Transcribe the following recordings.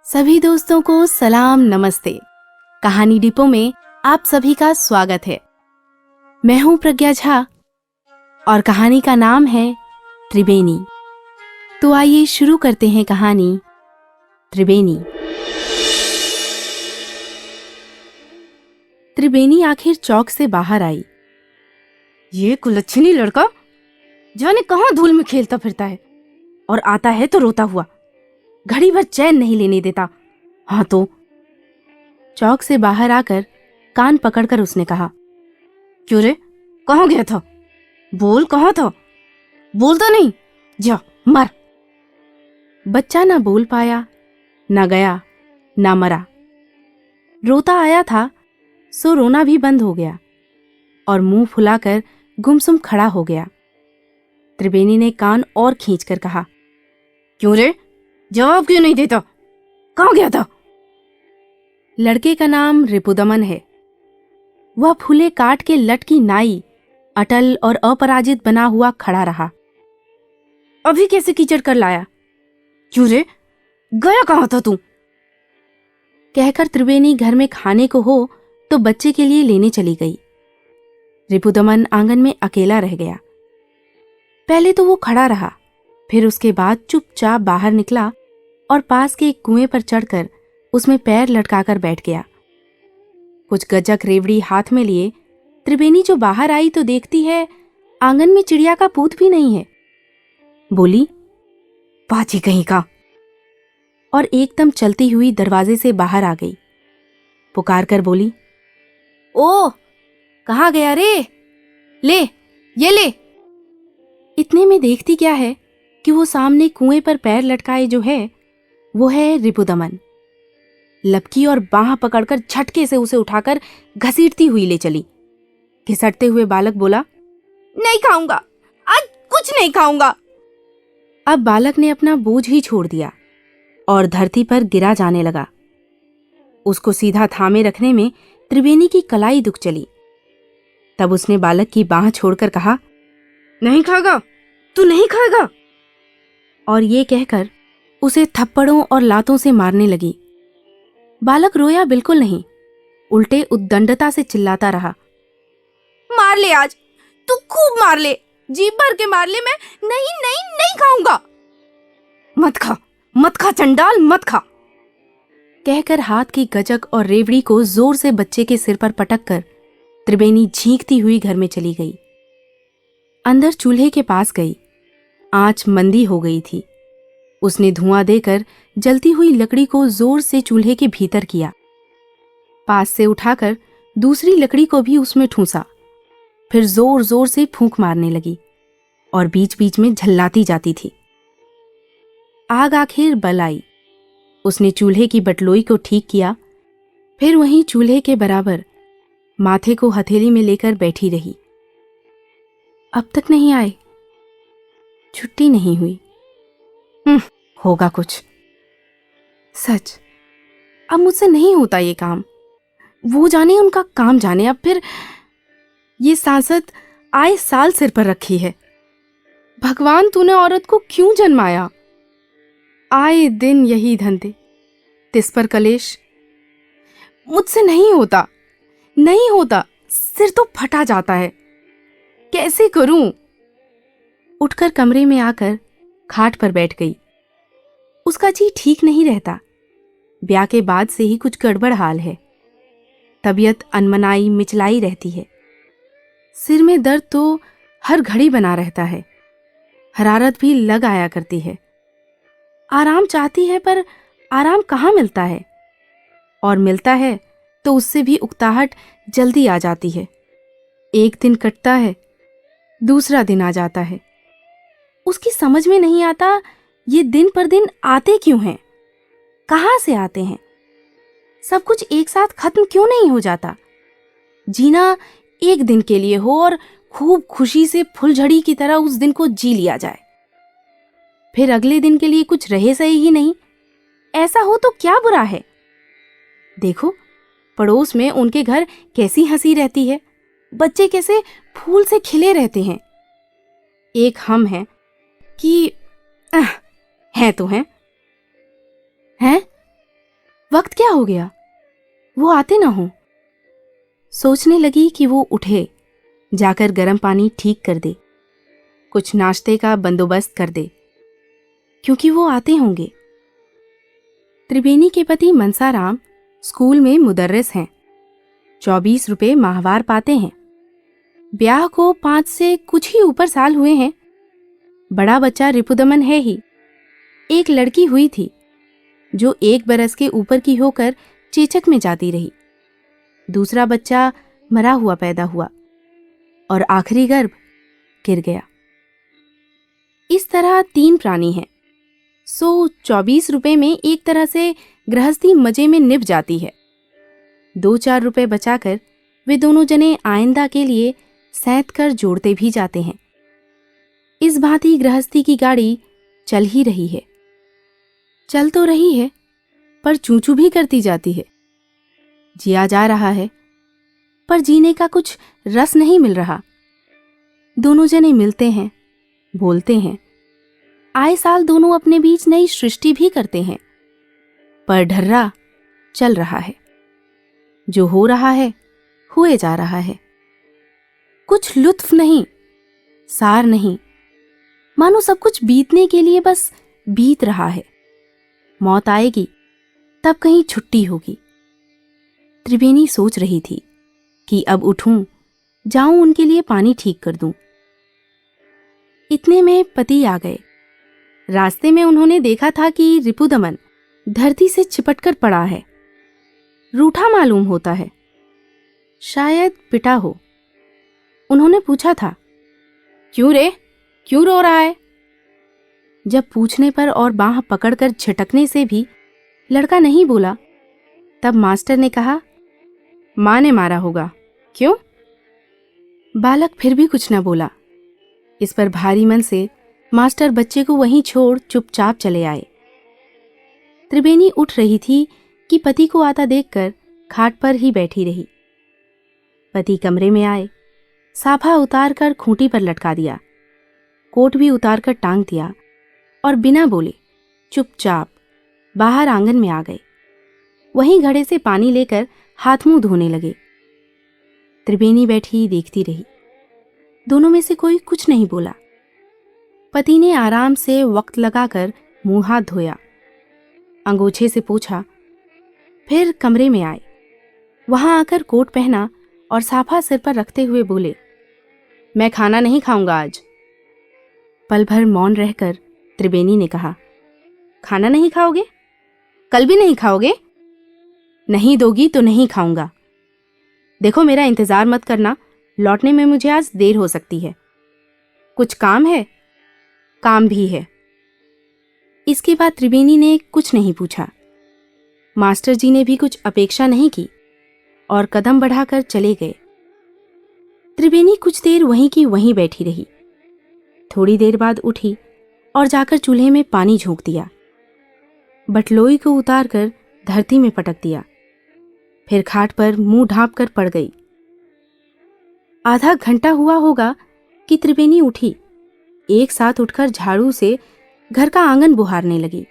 सभी दोस्तों को सलाम नमस्ते। कहानी डिपो में आप सभी का स्वागत है। मैं हूं प्रज्ञा झा और कहानी का नाम है त्रिवेणी। तो आइए शुरू करते हैं कहानी त्रिवेणी। त्रिवेणी आखिर चौक से बाहर आई। ये कुलच्छनी लड़का जाने कहां धूल में खेलता फिरता है और आता है तो रोता हुआ, घड़ी भर चैन नहीं लेने देता। हाँ तो चौक से बाहर आकर कान पकड़कर उसने कहा, क्यों रे, कहाँ गया था? बोल, कहाँ था? बोलता नहीं, जा मर। बच्चा ना बोल पाया, ना गया, ना मरा। रोता आया था सो रोना भी बंद हो गया और मुंह फुलाकर गुमसुम खड़ा हो गया। त्रिवेणी ने कान और खींचकर कहा, क्यों रे, जवाब क्यों नहीं देता? कहाँ गया था? लड़के का नाम रिपुदमन है। वह फूले काट के लट की नाई अटल और अपराजित बना हुआ खड़ा रहा। अभी कैसे कीचड़ कर लाया? क्यों रे, गया कहाँ था तू? कहकर त्रिवेणी घर में खाने को हो तो बच्चे के लिए लेने चली गई। रिपुदमन आंगन में अकेला रह गया। पहले तो वो खड़ा रहा, फिर उसके बाद चुपचाप बाहर निकला और पास के एक कुएं पर चढ़कर उसमें पैर लटकाकर बैठ गया। कुछ गज्जक रेवड़ी हाथ में लिए त्रिवेणी जो बाहर आई तो देखती है आंगन में चिड़िया का पूत भी नहीं है। बोली, पाची कहीं का, और एकदम चलती हुई दरवाजे से बाहर आ गई। पुकार कर बोली, ओ कहाँ गया रे? ले, ये ले। इतने में देखती क्या है कि वो सामने कुएं पर पैर लटकाए जो है वो है रिपुदमन। लपकी और बाह पकड़कर झटके से उसे उठाकर घसीटती हुई ले चली। घिसटते हुए बालक बोला, नहीं खाऊंगा, आज कुछ नहीं खाऊंगा। अब बालक ने अपना बोझ ही छोड़ दिया और धरती पर गिरा जाने लगा। उसको सीधा थामे रखने में त्रिवेणी की कलाई दुख चली। तब उसने बालक की बाह छोड़कर कहा, नहीं खाएगा, तू नहीं खाएगा, और ये कहकर उसे थप्पड़ों और लातों से मारने लगी। बालक रोया बिल्कुल नहीं, उल्टे उद्दंडता से चिल्लाता रहा, मार ले आज, तू खूब मार ले, जी भर के मार ले, मैं नहीं नहीं नहीं खाऊंगा। मत खा चंडाल, मत खा। कहकर हाथ की गजक और रेवड़ी को जोर से बच्चे के सिर पर पटक कर त्रिवेणी झींकती हुई घर में चली गई। अंदर चूल्हे के पास गई। आंच मंदी हो गई थी। उसने धुआं देकर जलती हुई लकड़ी को जोर से चूल्हे के भीतर किया। पास से उठाकर दूसरी लकड़ी को भी उसमें ठूंसा। फिर जोर जोर से फूंक मारने लगी और बीच बीच में झल्लाती जाती थी। आग आखिर बल आई। उसने चूल्हे की बटलोई को ठीक किया, फिर वहीं चूल्हे के बराबर माथे को हथेली में लेकर बैठी रही। अब तक नहीं आए, छुट्टी नहीं हुई। होगा कुछ। सच, अब मुझसे नहीं होता ये काम। वो जाने, उनका काम जाने। अब फिर ये सांसद आए साल सिर पर रखी है। भगवान, तूने औरत को क्यों जन्माया? आए दिन यही धंधे, तिस पर कलेश। मुझसे नहीं होता, नहीं होता, सिर तो फटा जाता है। कैसे करूं? उठकर कमरे में आकर खाट पर बैठ गई। उसका जी ठीक नहीं रहता। ब्याह के बाद से ही कुछ गड़बड़ हाल है। तबीयत अनमनाई मिचलाई रहती है। सिर में दर्द तो हर घड़ी बना रहता है। हरारत भी लग आया करती है। आराम चाहती है पर आराम कहाँ मिलता है, और मिलता है तो उससे भी उकताहट जल्दी आ जाती है। एक दिन कटता है, दूसरा दिन आ जाता है। उसकी समझ में नहीं आता ये दिन पर दिन आते क्यों हैं, कहाँ से आते हैं। सब कुछ एक साथ खत्म क्यों नहीं हो जाता? जीना एक दिन के लिए हो और खूब खुशी से फुलझड़ी की तरह उस दिन को जी लिया जाए, फिर अगले दिन के लिए कुछ रहे सही ही नहीं। ऐसा हो तो क्या बुरा है? देखो, पड़ोस में उनके घर कैसी हंसी रहती है, बच्चे कैसे फूल से खिले रहते हैं। एक हम हैं कि हैं तो हैं। वक्त क्या हो गया, वो आते ना हो। सोचने लगी कि वो उठे, जाकर गर्म पानी ठीक कर दे, कुछ नाश्ते का बंदोबस्त कर दे, क्योंकि वो आते होंगे। त्रिवेणी के पति मनसाराम स्कूल में मुदर्रिस हैं, 24 रुपए माहवार पाते हैं। ब्याह को 5 से कुछ ही ऊपर साल हुए हैं। बड़ा बच्चा रिपुदमन है ही। एक लड़की हुई थी जो 1 बरस के ऊपर की होकर चेचक में जाती रही। दूसरा बच्चा मरा हुआ पैदा हुआ और आखिरी गर्भ गिर गया। इस तरह 3 प्राणी हैं। सो 24 रुपए में एक तरह से गृहस्थी मजे में निभ जाती है। 2-4 रुपए बचाकर वे दोनों जने आइंदा के लिए सैंत कर जोड़ते भी जाते हैं। इस भांति गृहस्थी की गाड़ी चल ही रही है। चल तो रही है, पर चूं-चूं भी करती जाती है। जिया जा रहा है, पर जीने का कुछ रस नहीं मिल रहा। दोनों जने मिलते हैं, बोलते हैं, आए साल दोनों अपने बीच नई सृष्टि भी करते हैं, पर ढर्रा चल रहा है। जो हो रहा है हुए जा रहा है। कुछ लुत्फ नहीं, सार नहीं, मानो सब कुछ बीतने के लिए बस बीत रहा है। मौत आएगी तब कहीं छुट्टी होगी। त्रिवेणी सोच रही थी कि अब उठूं, जाऊं उनके लिए पानी ठीक कर दूं। इतने में पति आ गए। रास्ते में उन्होंने देखा था कि रिपुदमन धरती से चिपटकर पड़ा है। रूठा मालूम होता है, शायद पिटा हो। उन्होंने पूछा था, क्यों रे, क्यों रो रहा है? जब पूछने पर और बांह पकड़कर झटकने से भी लड़का नहीं बोला, तब मास्टर ने कहा, मां ने मारा होगा। क्यों? बालक फिर भी कुछ न बोला। इस पर भारी मन से मास्टर बच्चे को वहीं छोड़ चुपचाप चले आए। त्रिवेणी उठ रही थी कि पति को आता देखकर खाट पर ही बैठी रही। पति कमरे में आए, साफा उतारकर खूंटी पर लटका दिया, कोट भी उतारकर टांग दिया और बिना बोले चुपचाप बाहर आंगन में आ गए। वहीं घड़े से पानी लेकर हाथ मुंह धोने लगे। त्रिवेणी बैठी देखती रही। दोनों में से कोई कुछ नहीं बोला। पति ने आराम से वक्त लगाकर मुंह हाथ धोया, अंगोछे से पोंछा, फिर कमरे में आए। वहां आकर कोट पहना और साफा सिर पर रखते हुए बोले, मैं खाना नहीं खाऊंगा आज। पल भर मौन रहकर त्रिवेणी ने कहा, खाना नहीं खाओगे? कल भी नहीं खाओगे? नहीं दोगी तो नहीं खाऊंगा। देखो, मेरा इंतजार मत करना, लौटने में मुझे आज देर हो सकती है। कुछ काम है? काम भी है। इसके बाद त्रिवेणी ने कुछ नहीं पूछा। मास्टर जी ने भी कुछ अपेक्षा नहीं की और कदम बढ़ाकर चले गए। त्रिवेणी कुछ देर वहीं की वहीं बैठी रही। थोड़ी देर बाद उठी और जाकर चूल्हे में पानी झोंक दिया। बटलोई को उतारकर धरती में पटक दिया, फिर खाट पर मुंह ढांप कर पड़ गई। आधा घंटा हुआ होगा कि त्रिवेणी उठी। एक साथ उठकर झाड़ू से घर का आंगन बुहारने लगी।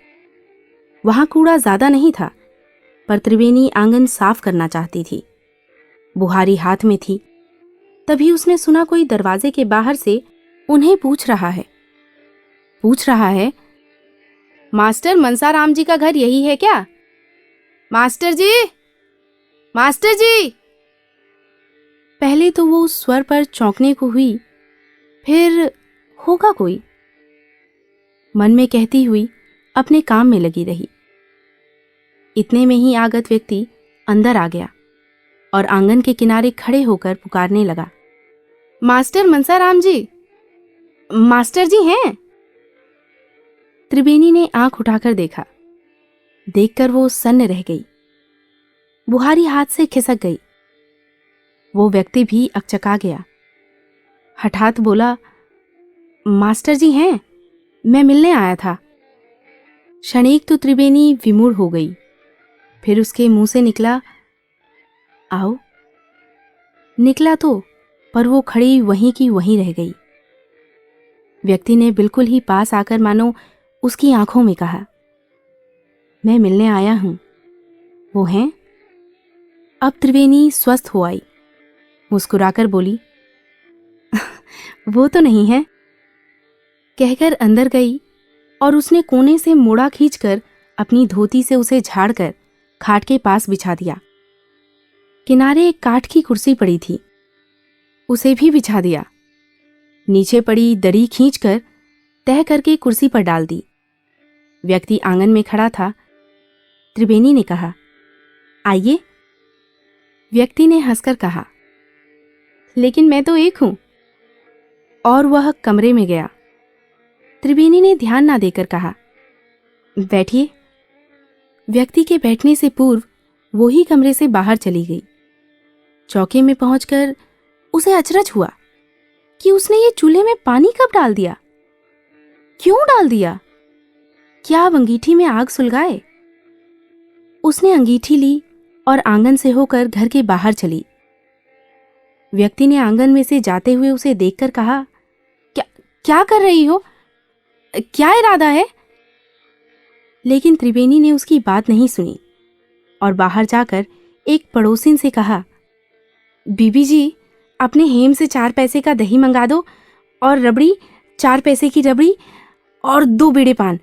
वहां कूड़ा ज्यादा नहीं था, पर त्रिवेणी आंगन साफ करना चाहती थी। बुहारी हाथ में थी, तभी उसने सुना कोई दरवाजे के बाहर से उन्हें पूछ रहा है, मास्टर मनसाराम जी का घर यही है क्या? मास्टर जी, मास्टर जी। पहले तो वो उस स्वर पर चौंकने को हुई, फिर होगा कोई, मन में कहती हुई अपने काम में लगी रही। इतने में ही आगत व्यक्ति अंदर आ गया और आंगन के किनारे खड़े होकर पुकारने लगा, मास्टर मनसाराम जी, मास्टर जी हैं? त्रिवेणी ने आंख उठाकर देखा। देखकर वो सन्न रह गई। बुहारी हाथ से खिसक गई। वो व्यक्ति भी अकचका गया। हठात बोला, मास्टर जी हैं, मैं मिलने आया था। क्षणिक तो त्रिवेणी विमूढ़ हो गई, फिर उसके मुंह से निकला, आओ। निकला तो, पर वो खड़ी वहीं की वहीं रह गई। व्यक्ति ने बिल्कुल ही पास आकर मानो उसकी आंखों में कहा, मैं मिलने आया हूं। वो हैं? अब त्रिवेणी स्वस्थ हो आई। मुस्कुराकर बोली, वो तो नहीं है, कहकर अंदर गई और उसने कोने से मोड़ा खींचकर अपनी धोती से उसे झाड़कर खाट के पास बिछा दिया। किनारे एक काठ की कुर्सी पड़ी थी, उसे भी बिछा दिया। नीचे पड़ी दरी खींचकर तह करके कुर्सी पर डाल दी। व्यक्ति आंगन में खड़ा था। त्रिवेणी ने कहा, आइए। व्यक्ति ने हंसकर कहा, लेकिन मैं तो एक हूं। और वह कमरे में गया। त्रिवेणी ने ध्यान ना देकर कहा, बैठिए। व्यक्ति के बैठने से पूर्व वो ही कमरे से बाहर चली गई। चौके में पहुंचकर उसे अचरज हुआ कि उसने ये चूल्हे में पानी कब डाल दिया, क्यों डाल दिया? क्या अब अंगीठी में आग सुलगाए? उसने अंगीठी ली और आंगन से होकर घर के बाहर चली। व्यक्ति ने आंगन में से जाते हुए उसे देखकर कहा, क्या कर रही हो? क्या इरादा है? लेकिन त्रिवेणी ने उसकी बात नहीं सुनी और बाहर जाकर एक पड़ोसिन से कहा, बीबी जी, अपने हेम से 4 पैसे का दही मंगा दो और रबड़ी 4 पैसे की रबड़ी और 2 बीड़े पान।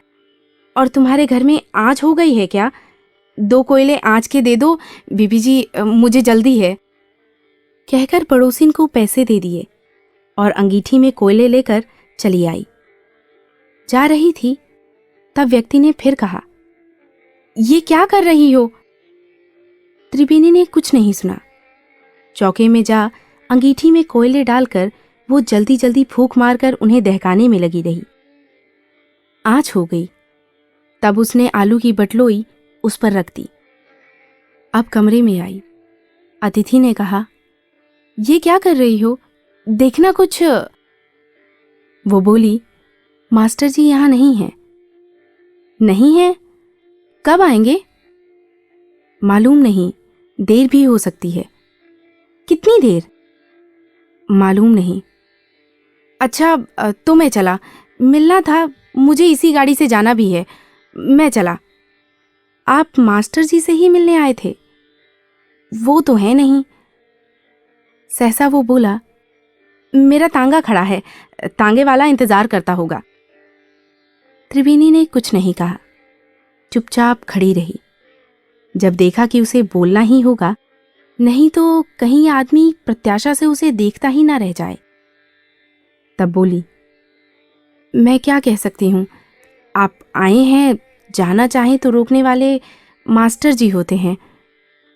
और तुम्हारे घर में आँच हो गई है क्या? 2 कोयले आँच के दे दो बीबी जी, मुझे जल्दी है। कहकर पड़ोसिन को पैसे दे दिए और अंगीठी में कोयले लेकर चली आई। जा रही थी तब व्यक्ति ने फिर कहा, ये क्या कर रही हो? त्रिवेणी ने कुछ नहीं सुना। चौके में जा अंगीठी में कोयले डालकर वो जल्दी जल्दी फूंक मारकर उन्हें दहकाने में लगी रही। आँच हो गई। तब उसने आलू की बटलोई उस पर रख दी। अब कमरे में आई। अतिथि ने कहा, ये क्या कर रही हो? देखना कुछ। वो बोली, मास्टर जी यहां नहीं हैं। नहीं है? कब आएंगे? मालूम नहीं, देर भी हो सकती है। कितनी देर? मालूम नहीं। अच्छा, तो मैं चला। मिलना था, मुझे इसी गाड़ी से जाना भी है। मैं चला। आप मास्टर जी से ही मिलने आए थे? वो तो है नहीं। सहसा वो बोला, मेरा तांगा खड़ा है, तांगे वाला इंतजार करता होगा। त्रिवेणी ने कुछ नहीं कहा, चुपचाप खड़ी रही। जब देखा कि उसे बोलना ही होगा, नहीं तो कहीं आदमी प्रत्याशा से उसे देखता ही ना रह जाए, तब बोली, मैं क्या कह सकती हूँ? आप आए हैं, जाना चाहें तो रोकने वाले मास्टर जी होते हैं।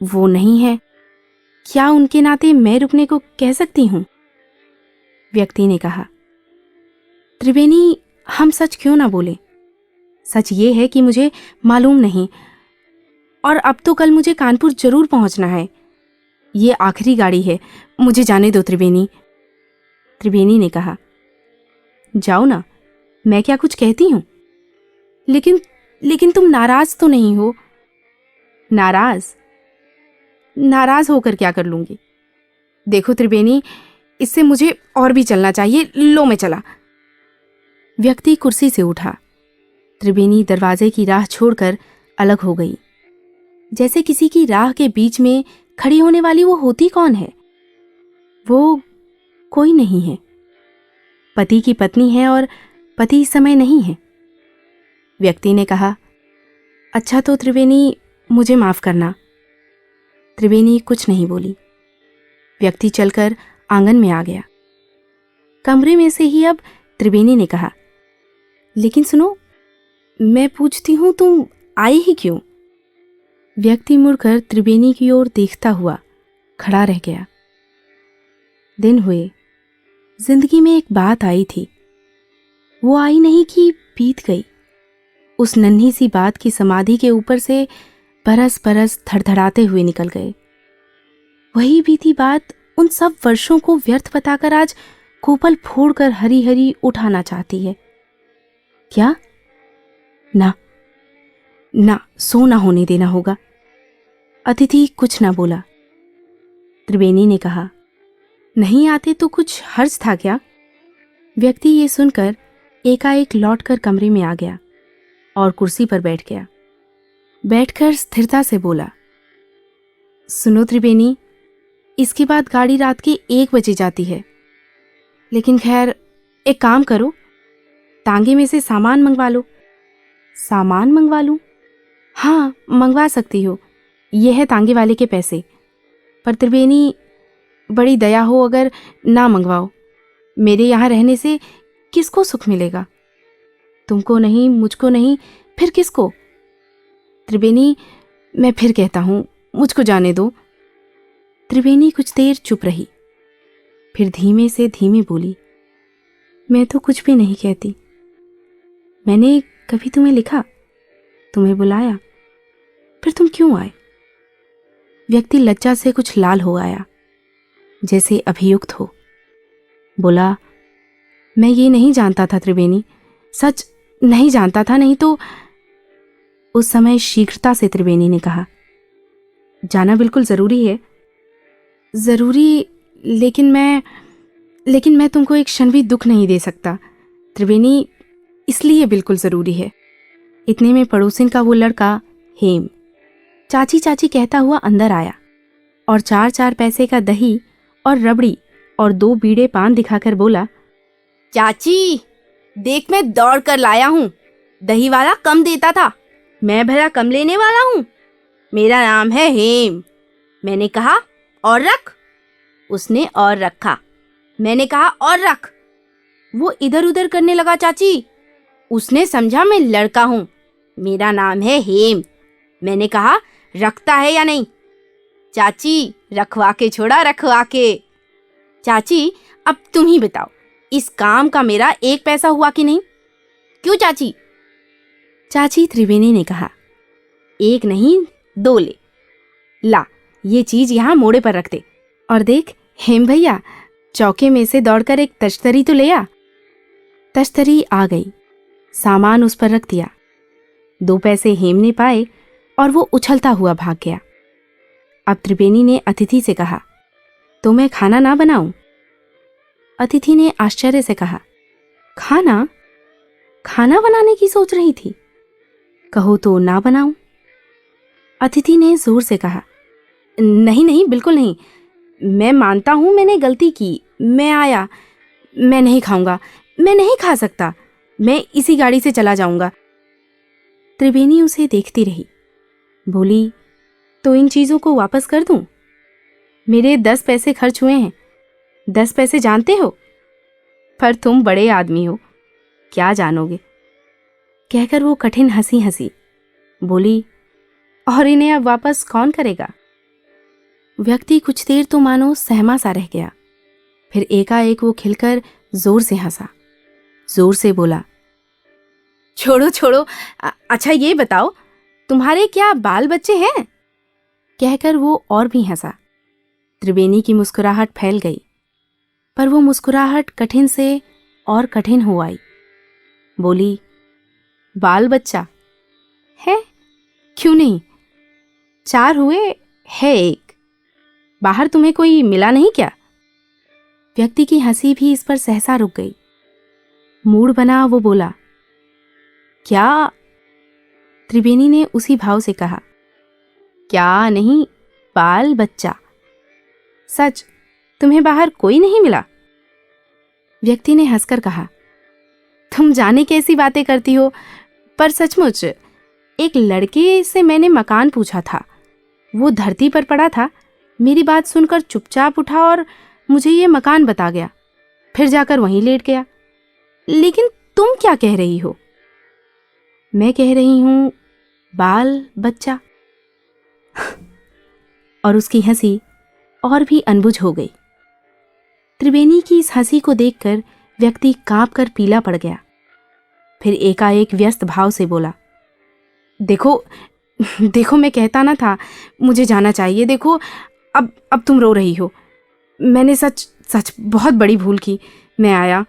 वो नहीं है, क्या उनके नाते मैं रुकने को कह सकती हूँ? व्यक्ति ने कहा, त्रिवेणी, हम सच क्यों ना बोले? सच ये है कि मुझे मालूम नहीं, और अब तो कल मुझे कानपुर जरूर पहुंचना है। ये आखिरी गाड़ी है, मुझे जाने दो त्रिवेणी। त्रिवेणी ने कहा, जाओ ना, मैं क्या कुछ कहती हूं? लेकिन तुम नाराज तो नहीं हो? नाराज होकर क्या कर लूंगी? देखो त्रिवेणी, इससे मुझे और भी चलना चाहिए। लो, मैं चला। व्यक्ति कुर्सी से उठा। त्रिवेणी दरवाजे की राह छोड़कर अलग हो गई। जैसे किसी की राह के बीच में खड़ी होने वाली वो होती कौन है? वो कोई नहीं है। पति की पत्नी है और पति इस समय नहीं है। व्यक्ति ने कहा, अच्छा तो त्रिवेणी, मुझे माफ करना। त्रिवेणी कुछ नहीं बोली। व्यक्ति चलकर आंगन में आ गया। कमरे में से ही अब त्रिवेणी ने कहा, लेकिन सुनो, मैं पूछती हूं, तुम आई ही क्यों? व्यक्ति मुड़कर त्रिवेणी की ओर देखता हुआ खड़ा रह गया। दिन हुए। जिंदगी में एक बात आई थी, वो आई नहीं कि बीत गई। उस नन्ही सी बात की समाधि के ऊपर से बरस बरस धड़धड़ाते हुए निकल गए। वही बीती बात उन सब वर्षों को व्यर्थ बताकर आज कोपल फोड़कर हरी हरी उठाना चाहती है। क्या? ना, सो ना होने देना होगा। अतिथि कुछ ना बोला। त्रिवेणी ने कहा, नहीं आते तो कुछ हर्ज था क्या? व्यक्ति ये सुनकर एकाएक लौटकर कमरे में आ गया। और कुर्सी पर बैठ गया। बैठकर स्थिरता से बोला, सुनो त्रिवेणी, इसके बाद गाड़ी रात के 1 बजे जाती है। लेकिन खैर, एक काम करो, तांगे में से सामान मंगवा लो। सामान मंगवा लूं? हाँ, मंगवा सकती हो। ये है तांगे वाले के पैसे। पर त्रिवेणी, बड़ी दया हो अगर ना मंगवाओ। मेरे यहाँ रहने से किसको सुख मिलेगा? तुमको नहीं, मुझको नहीं, फिर किसको? त्रिवेणी, मैं फिर कहता हूं, मुझको जाने दो। त्रिवेणी कुछ देर चुप रही, फिर धीमे से धीमे बोली, मैं तो कुछ भी नहीं कहती। मैंने कभी तुम्हें लिखा, तुम्हें बुलाया, फिर तुम क्यों आए? व्यक्ति लज्जा से कुछ लाल हो आया, जैसे अभियुक्त हो। बोला, मैं ये नहीं जानता था त्रिवेणी, सच नहीं जानता था। नहीं तो उस समय शीघ्रता से त्रिवेणी ने कहा, जाना बिल्कुल जरूरी है। जरूरी? लेकिन मैं तुमको एक क्षण भी दुख नहीं दे सकता त्रिवेणी, इसलिए बिल्कुल जरूरी है। इतने में पड़ोसिन का वो लड़का हेम चाची चाची कहता हुआ अंदर आया और 4-4 पैसे का दही और रबड़ी और 2 बीड़े पान दिखाकर बोला, चाची देख, मैं दौड़ कर लाया हूं। दही वाला कम देता था, मैं भला कम लेने वाला हूं? मेरा नाम है हेम। मैंने कहा और रख, उसने और रखा। मैंने कहा और रख, वो इधर उधर करने लगा। चाची, उसने समझा मैं लड़का हूं। मेरा नाम है हेम। मैंने कहा रखता है या नहीं? चाची, रखवा के छोड़ा, रखवा के। चाची, अब तुम ही बताओ, इस काम का मेरा 1 पैसा हुआ कि नहीं? क्यों चाची? चाची, त्रिवेणी ने कहा, 1 नहीं 2 ले। ला, ये चीज यहां मोड़े पर रख दे। और देख हेम भैया, चौके में से दौड़कर एक तश्तरी तो ले आ। तश्तरी आ गई, सामान उस पर रख दिया। 2 पैसे हेम ने पाए और वो उछलता हुआ भाग गया। अब त्रिवेणी ने अतिथि से कहा, तो मैं खाना ना बनाऊं? अतिथि ने आश्चर्य से कहा, खाना? खाना बनाने की सोच रही थी? कहो तो ना बनाऊं? अतिथि ने जोर से कहा, नहीं नहीं, बिल्कुल नहीं। मैं मानता हूं मैंने गलती की, मैं आया। मैं नहीं खाऊंगा, मैं नहीं खा सकता। मैं इसी गाड़ी से चला जाऊंगा। त्रिवेणी उसे देखती रही, बोली, तो इन चीजों को वापस कर दूं? मेरे 10 पैसे खर्च हुए हैं। 10 पैसे जानते हो? पर तुम बड़े आदमी हो, क्या जानोगे? कहकर वो कठिन हंसी हंसी, बोली, और इन्हें अब वापस कौन करेगा? व्यक्ति कुछ देर तो मानो सहमा सा रह गया, फिर एकाएक वो खिलकर जोर से हंसा, जोर से बोला, छोड़ो छोड़ो, अच्छा ये बताओ, तुम्हारे क्या बाल बच्चे हैं? कहकर वो और भी हंसा। त्रिवेणी की मुस्कुराहट फैल गई, पर वो मुस्कुराहट कठिन से और कठिन हो आई। बोली, बाल बच्चा है? क्यों नहीं, 4 हुए, है 1। बाहर तुम्हें कोई मिला नहीं क्या? व्यक्ति की हंसी भी इस पर सहसा रुक गई। मूड बना वो बोला, क्या? त्रिवेणी ने उसी भाव से कहा, क्या नहीं, बाल बच्चा। सच, तुम्हें बाहर कोई नहीं मिला? व्यक्ति ने हंसकर कहा, तुम जाने कैसी बातें करती हो, पर सचमुच एक लड़के से मैंने मकान पूछा था। वो धरती पर पड़ा था, मेरी बात सुनकर चुपचाप उठा और मुझे ये मकान बता गया, फिर जाकर वहीं लेट गया। लेकिन तुम क्या कह रही हो? मैं कह रही हूं बाल बच्चा। और उसकी हंसी और भी अनबुझ हो गई। त्रिवेणी की इस हंसी को देखकर व्यक्ति कांप कर पीला पड़ गया, फिर एकाएक व्यस्त भाव से बोला, देखो देखो, मैं कहता ना था मुझे जाना चाहिए। देखो अब तुम रो रही हो। मैंने सच बहुत बड़ी भूल की। मैं आया,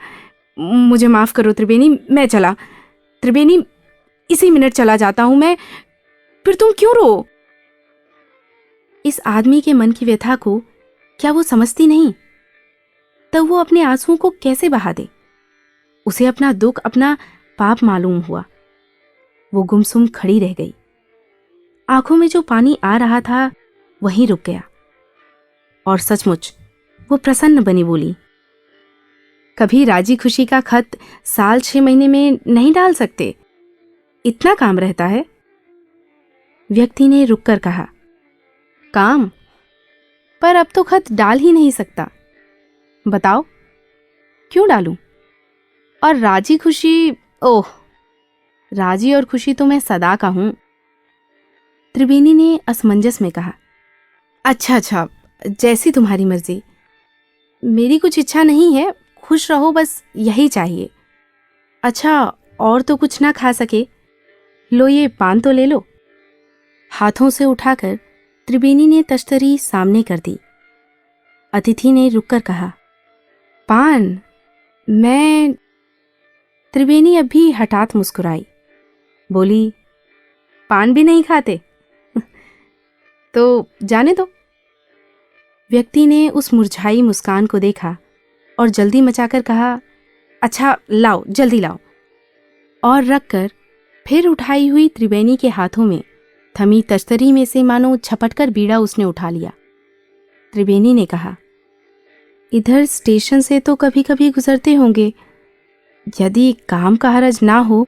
मुझे माफ करो त्रिवेणी, मैं चला। त्रिवेणी, इसी मिनट चला जाता हूं मैं। फिर तुम क्यों रो? इस आदमी के मन की व्यथा को क्या वो समझती नहीं? तब वो अपने आंसुओं को कैसे बहा दे? उसे अपना दुख, अपना पाप मालूम हुआ। वो गुमसुम खड़ी रह गई। आंखों में जो पानी आ रहा था वहीं रुक गया और सचमुच वो प्रसन्न बनी बोली, कभी राजी खुशी का खत साल 6 महीने में नहीं डाल सकते? इतना काम रहता है? व्यक्ति ने रुककर कहा, काम? पर अब तो खत डाल ही नहीं सकता। बताओ क्यों डालूं? और राजी खुशी, ओह, राजी और खुशी तो मैं सदा का हूं। त्रिवेणी ने असमंजस में कहा, अच्छा, जैसी तुम्हारी मर्जी। मेरी कुछ इच्छा नहीं है, खुश रहो, बस यही चाहिए। अच्छा, और तो कुछ ना खा सके? लो ये पान तो ले लो। हाथों से उठाकर त्रिवेणी ने तश्तरी सामने कर दी। अतिथि ने रुककर कहा, पान? मैं। त्रिवेणी अभी हठात मुस्कुराई, बोली, पान भी नहीं खाते? तो जाने दो। व्यक्ति ने उस मुरझाई मुस्कान को देखा और जल्दी मचाकर कहा, अच्छा लाओ, जल्दी लाओ। और रखकर फिर उठाई हुई त्रिवेणी के हाथों में थमी तश्तरी में से मानो झपटकर बीड़ा उसने उठा लिया। त्रिवेणी ने कहा, इधर स्टेशन से तो कभी कभी गुजरते होंगे, यदि काम का हरज ना हो,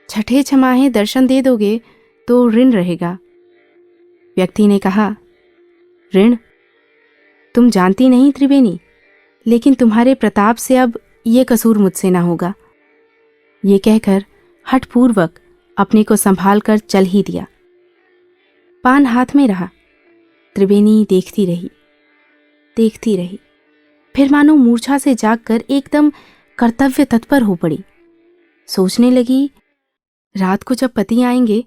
छठे छमाहे दर्शन दे दोगे तो ऋण रहेगा। व्यक्ति ने कहा, ऋण? तुम जानती नहीं त्रिवेणी, लेकिन तुम्हारे प्रताप से अब ये कसूर मुझसे ना होगा। ये कहकर हठपूर्वक अपने को संभाल कर चल ही दिया। पान हाथ में रहा। त्रिवेणी देखती रही, फिर मानो मूर्छा से जागकर एकदम कर्तव्य तत्पर हो पड़ी। सोचने लगी, रात को जब पति आएंगे,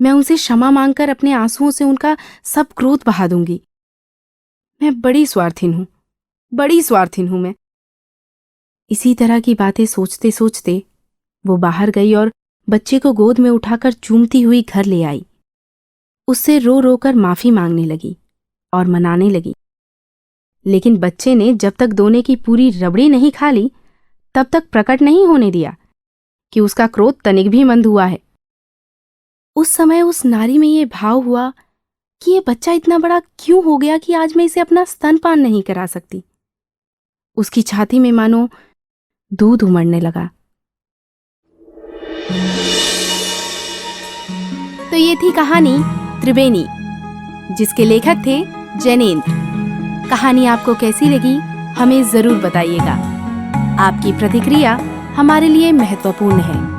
मैं उनसे क्षमा मांगकर अपने आंसुओं से उनका सब क्रोध बहा दूंगी। मैं बड़ी स्वार्थीन हूं मैं। इसी तरह की बातें सोचते सोचते वो बाहर गई और बच्चे को गोद में उठाकर चूमती हुई घर ले आई। उससे रो रो कर माफी मांगने लगी और मनाने लगी, लेकिन बच्चे ने जब तक दोने की पूरी रबड़ी नहीं खा ली तब तक प्रकट नहीं होने दिया कि उसका क्रोध तनिक भी मंद हुआ है। उस समय उस नारी में ये भाव हुआ कि ये बच्चा इतना बड़ा क्यों हो गया कि आज मैं इसे अपना स्तनपान नहीं करा सकती। उसकी छाती में मानो दूध उमड़ने लगा। तो ये थी कहानी त्रिवेणी, जिसके लेखक थे जैनेंद्र। कहानी आपको कैसी लगी हमें जरूर बताइएगा। आपकी प्रतिक्रिया हमारे लिए महत्वपूर्ण है।